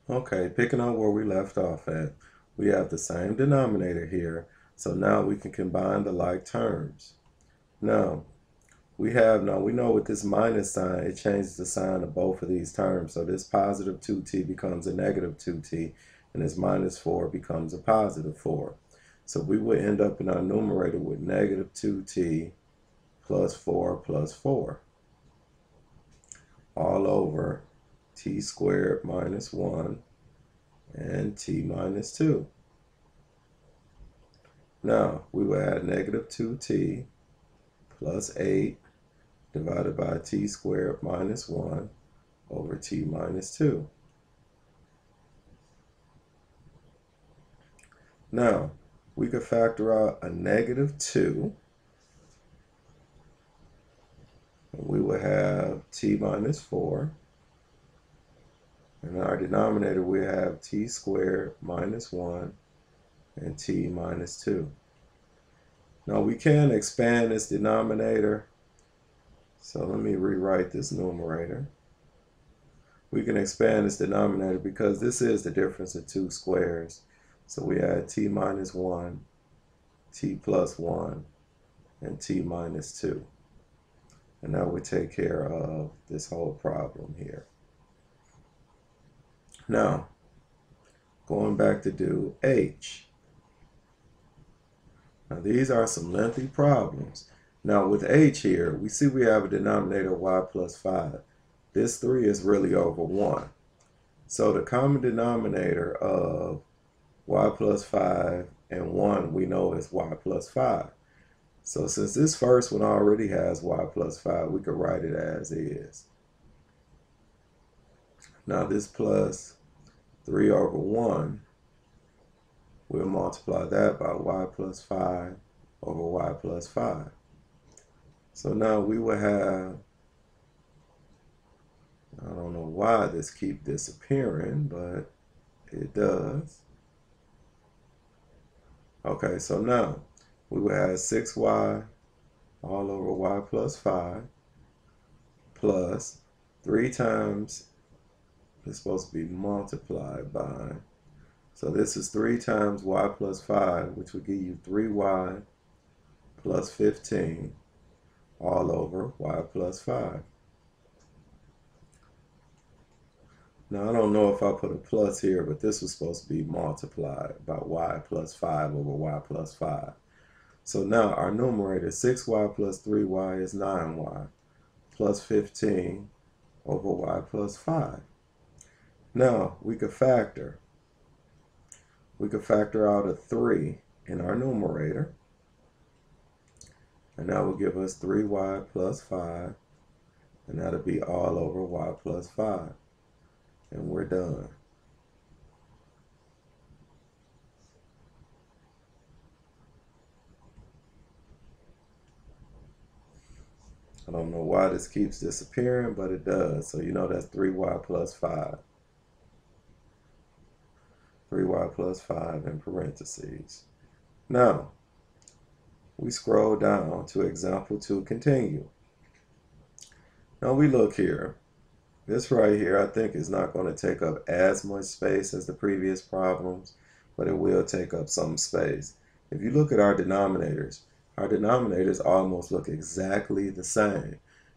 Okay, picking up where we left off at, we have the same denominator here, so now we can combine the like terms. Now, we know with this minus sign, it changes the sign of both of these terms. So this positive 2t becomes a negative 2t, and this minus 4 becomes a positive 4. So we would end up in our numerator with negative 2t plus 4 all over t squared minus 1 and t minus 2. Now, we will add negative 2t plus 8 divided by t squared minus 1 over t minus 2. Now, we could factor out a negative 2. And we will have t minus 4. In our denominator, we have t squared minus 1 and t minus 2. Now, we can expand this denominator. So let me rewrite this numerator. We can expand this denominator because this is the difference of two squares. So we add t minus 1, t plus 1, and t minus 2. And that would take care of this whole problem here. Now, going back to do h. Now these are some lengthy problems. Now with h here, we see we have a denominator y plus 5. This 3 is really over 1. So the common denominator of y plus 5 and 1 we know is y plus 5. So since this first one already has y plus 5, we could write it as is. Now this plus 3 over 1, we'll multiply that by y plus 5 over y plus 5. So now we will have, I don't know why this keeps disappearing, but it does. Okay, so now we will have 6y all over y plus 5 plus 3 times, it's supposed to be multiplied by, so this is 3 times y plus 5, which will give you 3y plus 15 all over y plus 5. Now, I don't know if I put a plus here, but this was supposed to be multiplied by y plus 5 over y plus 5. So now our numerator, 6y plus 3y is 9y plus 15 over y plus 5. Now, we could factor. We could factor out a 3 in our numerator. And that will give us 3y plus 5. And that'll be all over y plus 5. And we're done. I don't know why this keeps disappearing, but it does. So you know that's 3y plus 5. 3y plus 5 in parentheses. Now, we scroll down to example 2 continue. Now we look here. This right here I think is not going to take up as much space as the previous problems, but it will take up some space. If you look at our denominators almost look exactly the same,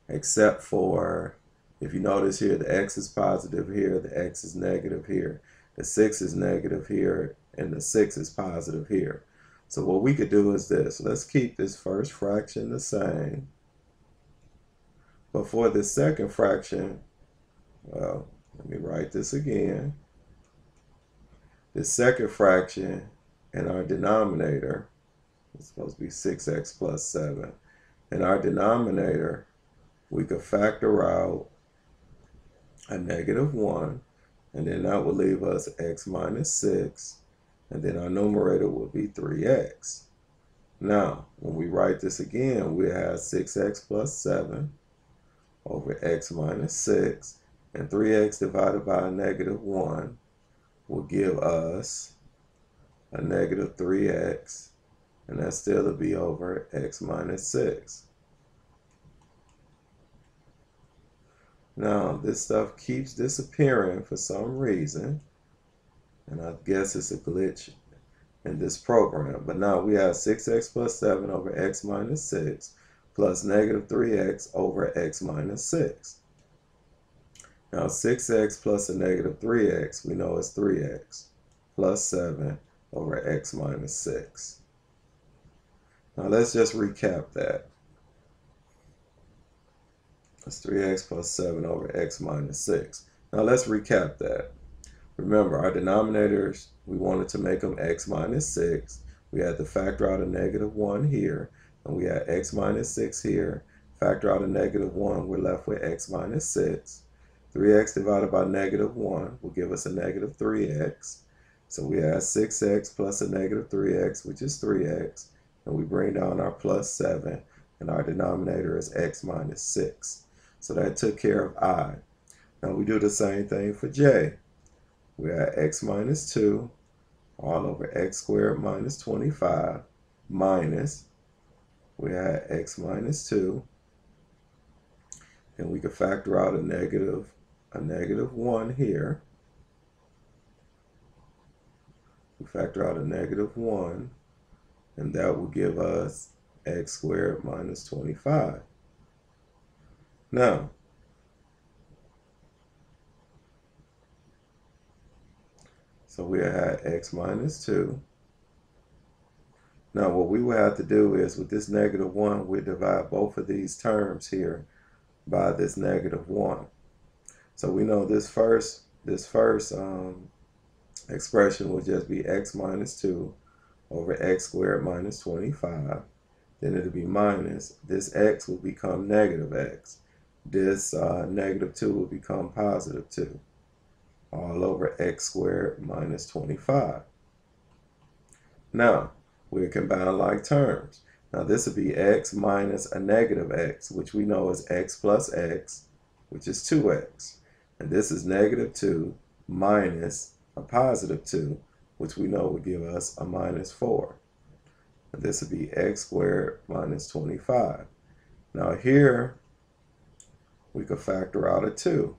except for, if you notice here, the x is positive here, the x is negative here, the 6 is negative here, and the 6 is positive here. So what we could do is this. Let's keep this first fraction the same. But for the second fraction, well, let me write this again. The second fraction in our denominator is supposed to be 6x plus 7. In our denominator, we could factor out a negative 1, and then that will leave us x minus 6, and then our numerator will be 3x. Now, when we write this again, we have 6x plus 7 over x minus 6, and 3x divided by a negative 1 will give us a negative 3x, and that still will be over x minus 6. Now, this stuff keeps disappearing for some reason. And I guess it's a glitch in this program. But now we have 6x plus 7 over x minus 6 plus negative 3x over x minus 6. Now 6x plus a negative 3x, we know is 3x plus 7 over x minus 6. Now let's just recap that. That's 3x plus 7 over x minus 6. Now let's recap that. Remember, our denominators, we wanted to make them x minus 6. We had to factor out a negative 1 here, and we had x minus 6 here. Factor out a negative 1, we're left with x minus 6. 3x divided by negative 1 will give us a negative 3x. So we have 6x plus a negative 3x, which is 3x. And we bring down our plus 7, and our denominator is x minus 6. So that took care of I. Now we do the same thing for j. We have x minus 2 all over x squared minus 25 minus, we have x minus 2, and we can factor out a negative 1 here. We factor out a negative 1, and that will give us x squared minus 25. Now, so we had x minus 2. Now what we will have to do is, with this negative 1, we divide both of these terms here by this negative 1. So we know this first expression will just be x minus 2 over x squared minus 25. Then it'll be minus, this x will become negative x. This negative 2 will become positive 2. All over x squared minus 25. Now, we'll combine like terms. Now this would be x minus a negative x, which we know is x plus x, which is 2x. And this is negative 2 minus a positive 2, which we know would give us a minus 4. And this would be x squared minus 25. Now here, we could factor out a 2.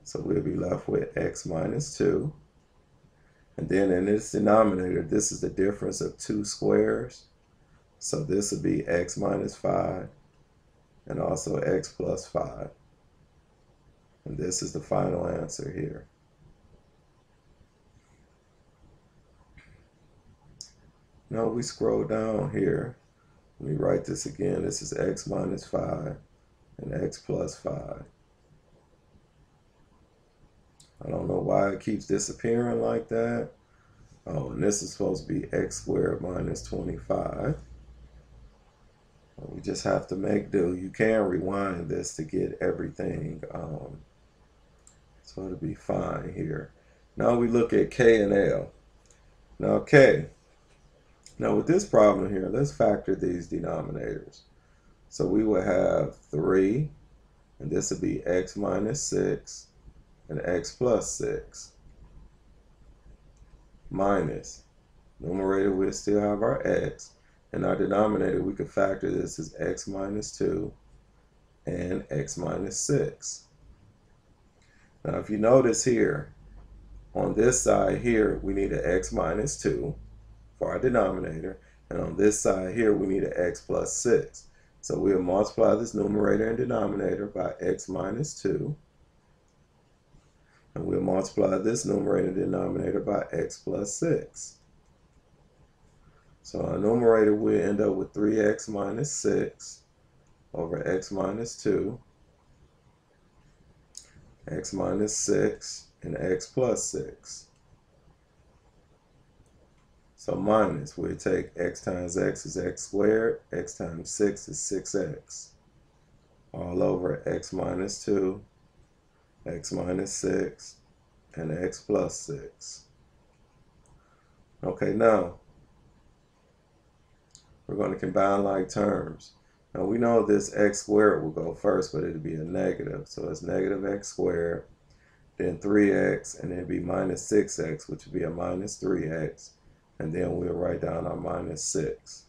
So we'll be left with x minus 2. And then in this denominator, this is the difference of 2 squares. So this would be x minus 5 and also x plus 5. And this is the final answer here. Now we scroll down here. Let me write this again. This is x minus 5 and x plus 5. I don't know why it keeps disappearing like that. Oh, and this is supposed to be x squared minus 25. We just have to make do. You can rewind this to get everything. So it'll be fine here. Now we look at k and l. Now k. Now with this problem here, let's factor these denominators. So we will have 3, and this would be x minus 6. And x plus 6 minus, numerator we'll still have our x, and our denominator we could factor this as x minus 2 and x minus 6. Now if you notice here, on this side here we need an x minus 2 for our denominator, and on this side here we need an x plus 6. So we'll multiply this numerator and denominator by x minus 2. And we'll multiply this numerator and denominator by x plus 6. So our numerator will end up with 3x minus 6 over x minus 2, x minus 6, and x plus 6. So minus, we'll take x times x is x squared, x times 6 is 6x, all over x minus 2, x minus 6, and x plus 6. Okay, now we're going to combine like terms. Now we know this x squared will go first, but it'll be a negative. So it's negative x squared, then 3x, and then it'd be minus 6x, which would be a minus 3x. And then we'll write down our minus 6.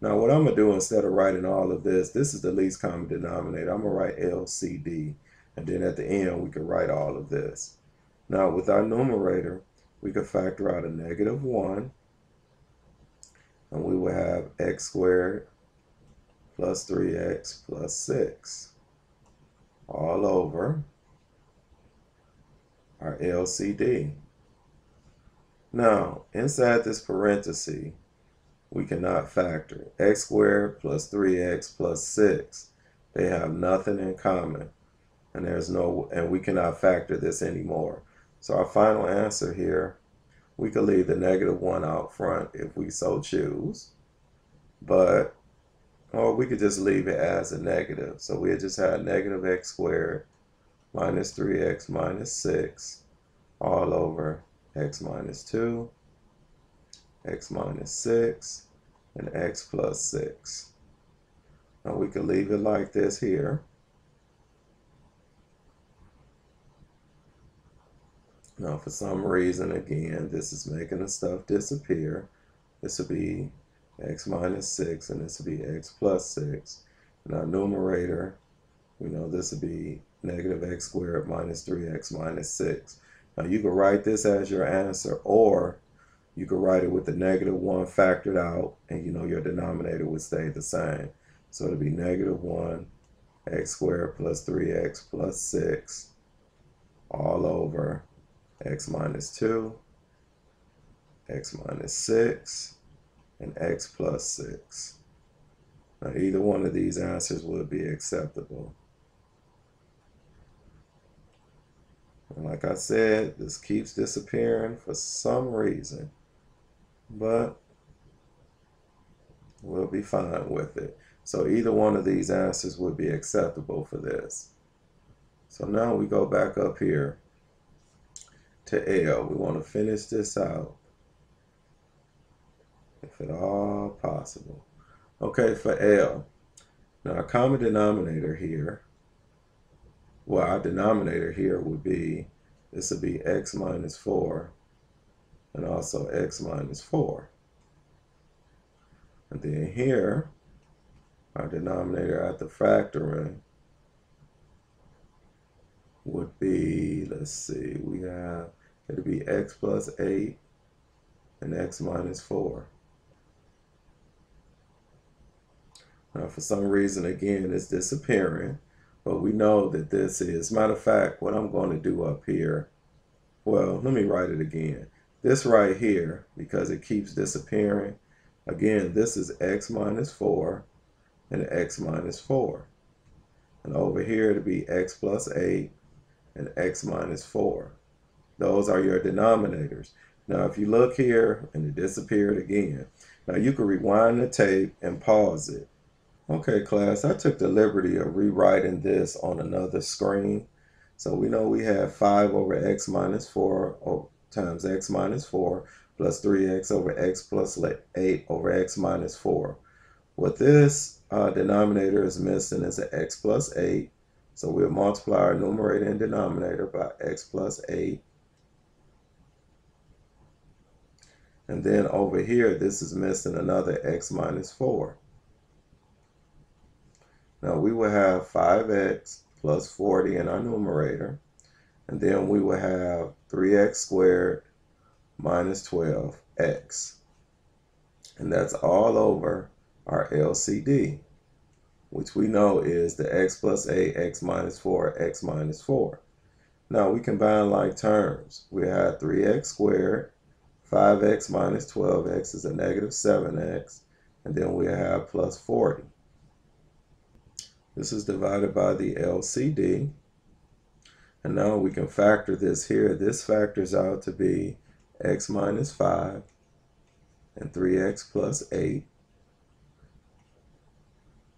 Now what I'm going to do, instead of writing all of this, this is the least common denominator. I'm going to write LCD. And then at the end, we can write all of this. Now with our numerator, we could factor out a negative 1, and we will have x squared plus 3x plus 6 all over our LCD. Now, inside this parenthesis, we cannot factor x squared plus 3x plus 6. They have nothing in common, and we cannot factor this anymore. So our final answer here, we could leave the negative 1 out front if we so choose, or we could just leave it as a negative. So we just had negative x squared minus 3x minus 6 all over x minus 2, x minus 6, and x plus 6. Now we could leave it like this here. Now for some reason, again, this is making the stuff disappear. This will be x minus 6, and this will be x plus 6. And our numerator, we know this will be negative x squared minus 3x minus 6. Now you can write this as your answer, or you could write it with the negative 1 factored out, and you know your denominator would stay the same. So it'll be negative 1 x squared plus 3x plus 6 all over x minus 2, x minus 6, and x plus 6. Now either one of these answers would be acceptable. And like I said, this keeps disappearing for some reason, but we'll be fine with it. So either one of these answers would be acceptable for this. So now we go back up here to L. We want to finish this out, if at all possible. Okay, for L. Now our common denominator here, well, our denominator here would be, this would be x minus 4 and also x minus 4. And then here, our denominator after factoring would be, let's see, we have, it'll be x plus 8 and x minus 4. Now for some reason, again, it's disappearing. But we know that this is, matter of fact, what I'm going to do up here, well, let me write it again. This right here, because it keeps disappearing, again, this is x minus 4 and x minus 4. And over here, it'll be x plus 8 and x minus 4. Those are your denominators. Now, if you look here, and it disappeared again. Now, you can rewind the tape and pause it. Okay, class, I took the liberty of rewriting this on another screen. So we know we have 5 over x minus 4 times x minus 4 plus 3x over x plus 8 over x minus 4. What this denominator is missing is an x plus 8. So we'll multiply our numerator and denominator by x plus 8. And then over here, this is missing another x minus 4. Now we will have 5x plus 40 in our numerator, and then we will have 3x squared minus 12x. And that's all over our LCD, which we know is the x plus 8, x minus 4, x minus 4. Now we combine like terms. We have 3x squared, 5x minus 12x is a negative 7x, and then we have plus 40. This is divided by the LCD. And now we can factor this here. This factors out to be x minus 5 and 3x plus 8.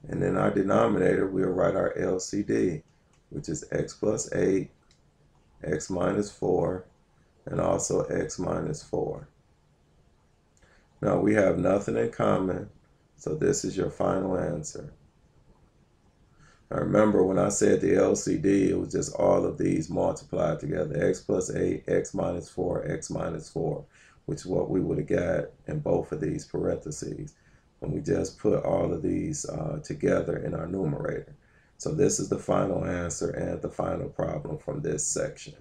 And in our denominator, we'll write our LCD, which is x plus 8, x minus 4, and also x minus 4. Now we have nothing in common, so this is your final answer. Now remember, when I said the LCD, it was just all of these multiplied together, x plus 8, x minus 4, x minus 4, which is what we would have got in both of these parentheses. And we just put all of these together in our numerator. So this is the final answer and the final problem from this section.